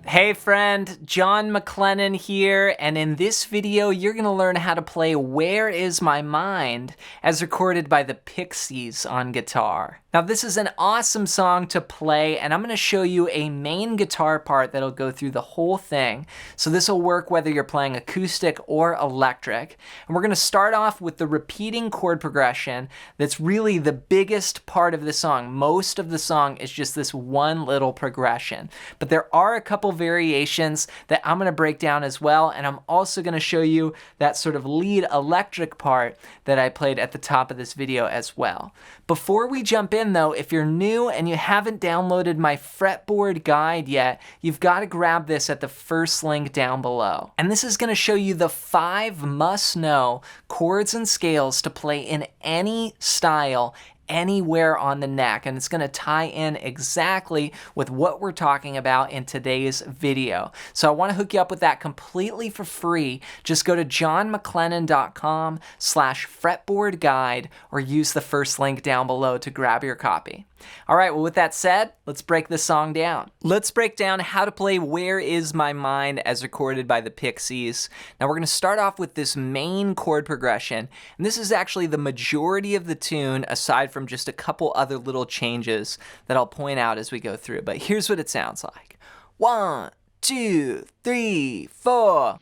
Hey friend, John MacLennan here, and in this video you're going to learn how to play Where Is My Mind as recorded by the Pixies on guitar. Now this is an awesome song to play, and I'm going to show you a main guitar part that'll go through the whole thing. So this will work whether you're playing acoustic or electric. And we're going to start off with the repeating chord progression that's really the biggest part of the song. Most of the song is just this one little progression. But there are a couple variations that I'm going to break down as well, and I'm also going to show you that sort of lead electric part that I played at the top of this video as well. Before we jump in though, if you're new and you haven't downloaded my fretboard guide yet, you've got to grab this at the first link down below. And this is going to show you the 5 must-know chords and scales to play in any style anywhere on the neck, and it's going to tie in exactly with what we're talking about in today's video. So I want to hook you up with that completely for free. Just go to johnmaclennan.com/fretboard guide or use the first link down below to grab your copy. All right, well with that said, let's break this song down. Let's break down how to play Where Is My Mind as recorded by the Pixies. Now we're going to start off with this main chord progression, and this is actually the majority of the tune aside from just a couple other little changes that I'll point out as we go through. But here's what it sounds like. 1, 2, 3, 4.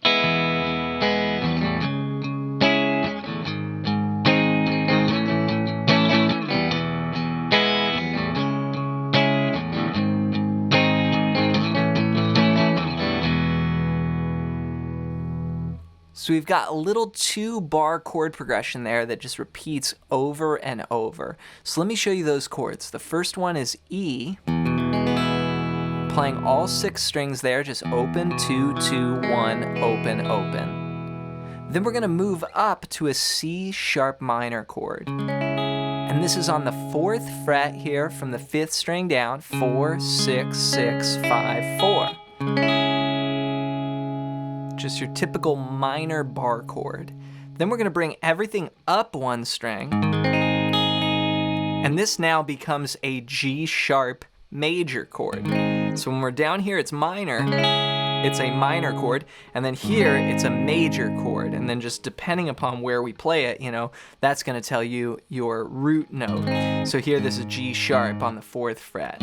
So we've got a little 2-bar chord progression there that just repeats over and over. So let me show you those chords. The first one is E, playing all 6 strings there, just open, 2, 2, 1, open, open. Then we're going to move up to a C sharp minor chord. And this is on the 4th fret here from the 5th string down, 4, 6, 6, 5, 4. Just your typical minor bar chord. Then we're going to bring everything up 1 string, and this now becomes a G sharp major chord. So when we're down here it's minor, it's a minor chord, and then here it's a major chord, and then just depending upon where we play it, that's going to tell you your root note. So here this is G sharp on the 4th fret.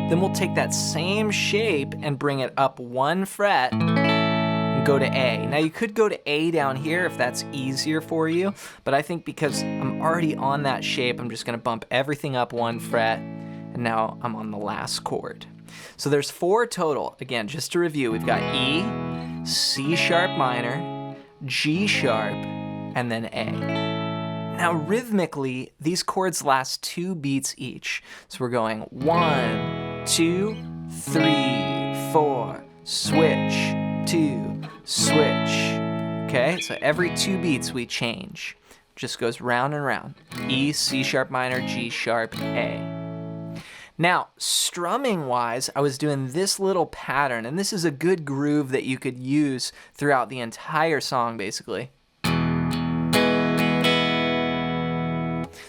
Then we'll take that same shape and bring it up 1 fret and go to A. Now you could go to A down here if that's easier for you, but I think because I'm already on that shape, I'm just going to bump everything up 1 fret, and now I'm on the last chord. So there's 4 total. Again, just to review, we've got E, C sharp minor, G sharp, and then A. Now rhythmically, these chords last 2 beats each. So we're going 1, 2, 3, 4, switch, 2, switch. Okay, so every 2 beats we change. Just goes round and round. E, C sharp minor, G sharp, A. Now, strumming wise, I was doing this little pattern, and this is a good groove that you could use throughout the entire song basically.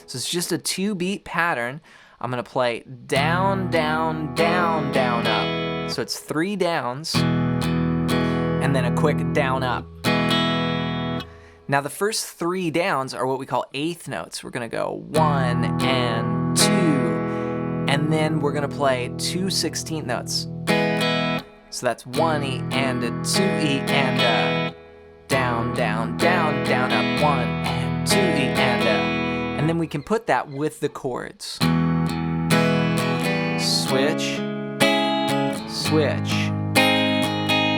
So it's just a 2-beat pattern. I'm going to play down, down, down, down, up. So it's 3 downs, and then a quick down, up. Now the first 3 downs are what we call 8th notes. We're going to go 1 and 2, and then we're going to play 2 16th notes. So that's 1 E and a 2 E and a down, down, down, down, up, 1 and 2 E and a. And then we can put that with the chords. Switch, switch.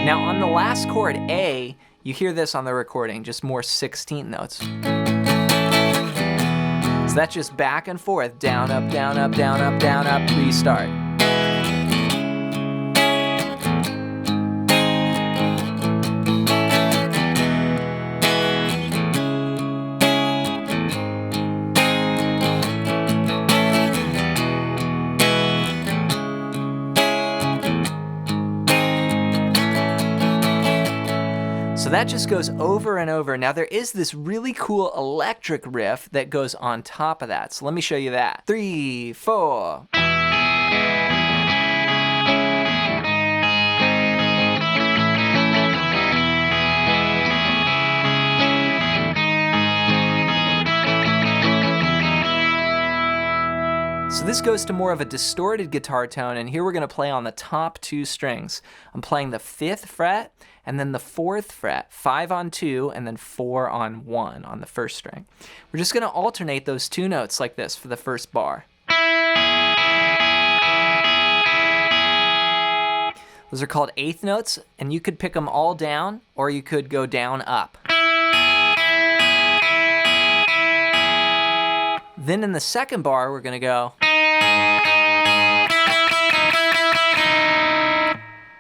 Now on the last chord, A, you hear this on the recording, just more 16th notes. So that's just back and forth, down, up, down, up, down, up, down, up, restart. So that just goes over and over. Now there is this really cool electric riff that goes on top of that. So let me show you that. 3, 4. this goes to more of a distorted guitar tone, and here we're going to play on the top 2 strings. I'm playing the 5th fret and then the 4th fret, 5 on 2 and then 4 on 1 on the 1st string. We're just going to alternate those 2 notes like this for the first bar. Those are called 8th notes, and you could pick them all down or you could go down up. Then in the second bar, we're going to go.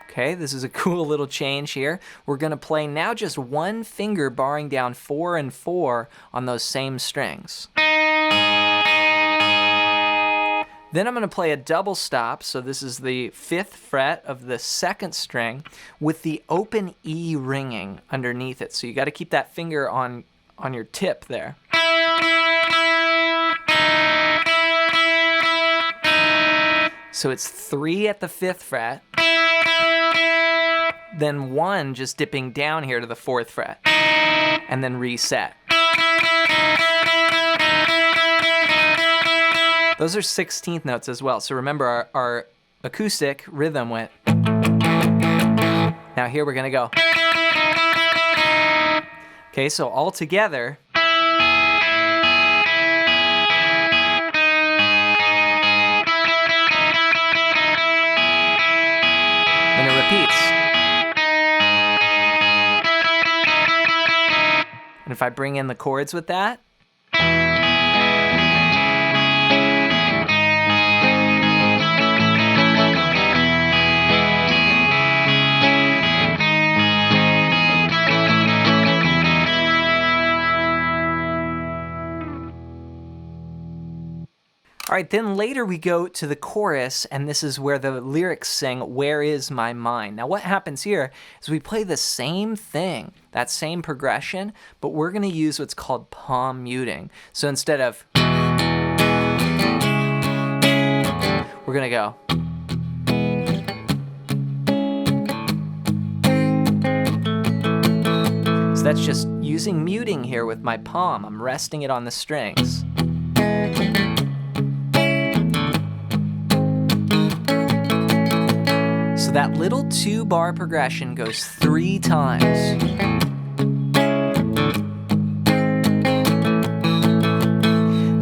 Okay, this is a cool little change here. We're going to play now just 1 finger barring down 4 and 4 on those same strings. Then I'm going to play a double stop, so this is the 5th fret of the 2nd string with the open E ringing underneath it. So you got to keep that finger on your tip there. So it's 3 at the 5th fret, then 1 just dipping down here to the 4th fret, and then reset. Those are 16th notes as well. So remember our acoustic rhythm went. Now here we're gonna go. Okay, so all together. And it repeats. And if I bring in the chords with that. All right, then later we go to the chorus, and this is where the lyrics sing, "Where is my mind?" Now what happens here is we play the same thing, that same progression, but we're gonna use what's called palm muting. So instead of, we're gonna go. So that's just using muting here with my palm. I'm resting it on the strings. So that little 2-bar progression goes 3 times.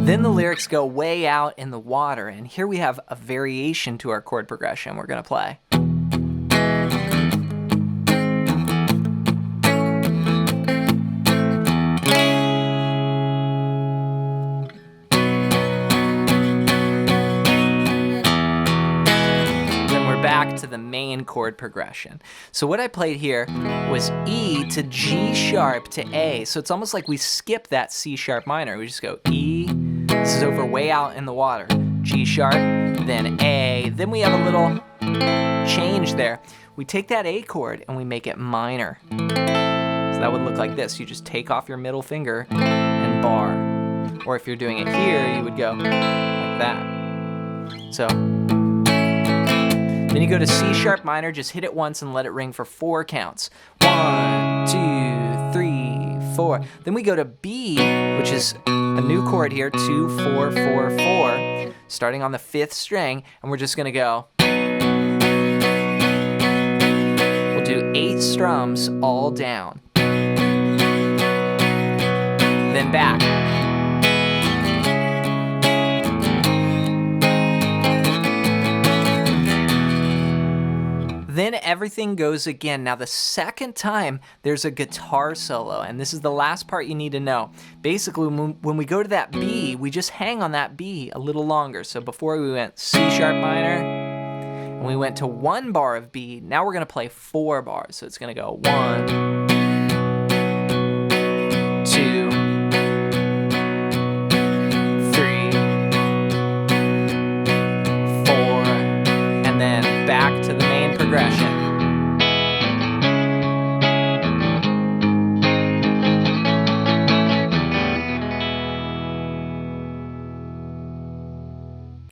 Then the lyrics go way out in the water, and here we have a variation to our chord progression we're going to play. Back to the main chord progression. So what I played here was E to G sharp to A. So it's almost like we skip that C sharp minor. We just go E, this is over way out in the water, G sharp, then A. Then we have a little change there. We take that A chord and we make it minor. So that would look like this. You just take off your middle finger and bar. Or if you're doing it here, you would go like that. So then you go to C sharp minor, just hit it once and let it ring for 4 counts. 1, 2, 3, 4. Then we go to B, which is a new chord here, 2, 4, 4, 4, starting on the 5th string, and we're just gonna go. We'll do 8 strums all down. Then back. Then everything goes again. Now the second time, there's a guitar solo, and this is the last part you need to know. Basically, when we go to that B, we just hang on that B a little longer. So before we went C sharp minor, and we went to 1 bar of B, now we're gonna play 4 bars. So it's gonna go 1, 2, 3, 4, and then back to the main progression.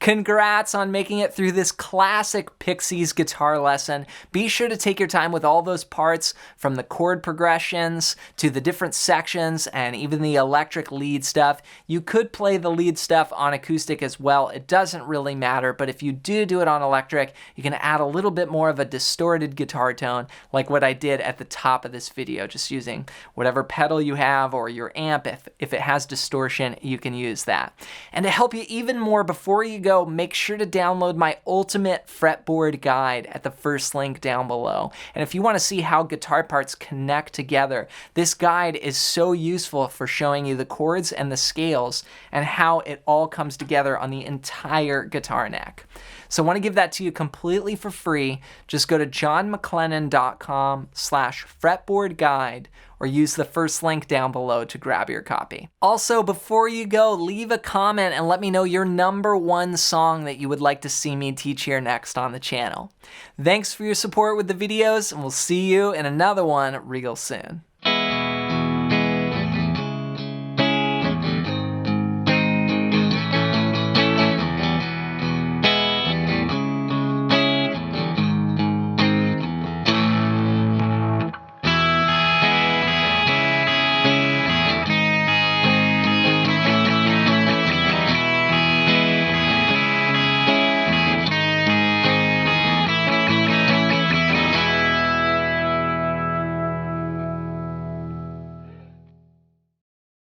Congrats on making it through this classic Pixies guitar lesson. Be sure to take your time with all those parts, from the chord progressions to the different sections and even the electric lead stuff. You could play the lead stuff on acoustic as well. It doesn't really matter, but if you do it on electric, you can add a little bit more of a distorted guitar tone, like what I did at the top of this video, just using whatever pedal you have or your amp. If it has distortion, you can use that. And to help you even more, before you go, make sure to download my ultimate fretboard guide at the first link down below. And if you want to see how guitar parts connect together, this guide is so useful for showing you the chords and the scales and how it all comes together on the entire guitar neck. So I want to give that to you completely for free. Just go to johnmaclennan.com/fretboard guide or use the first link down below to grab your copy. Also, before you go, leave a comment and let me know your #1 song that you would like to see me teach here next on the channel. Thanks for your support with the videos, and we'll see you in another one real soon.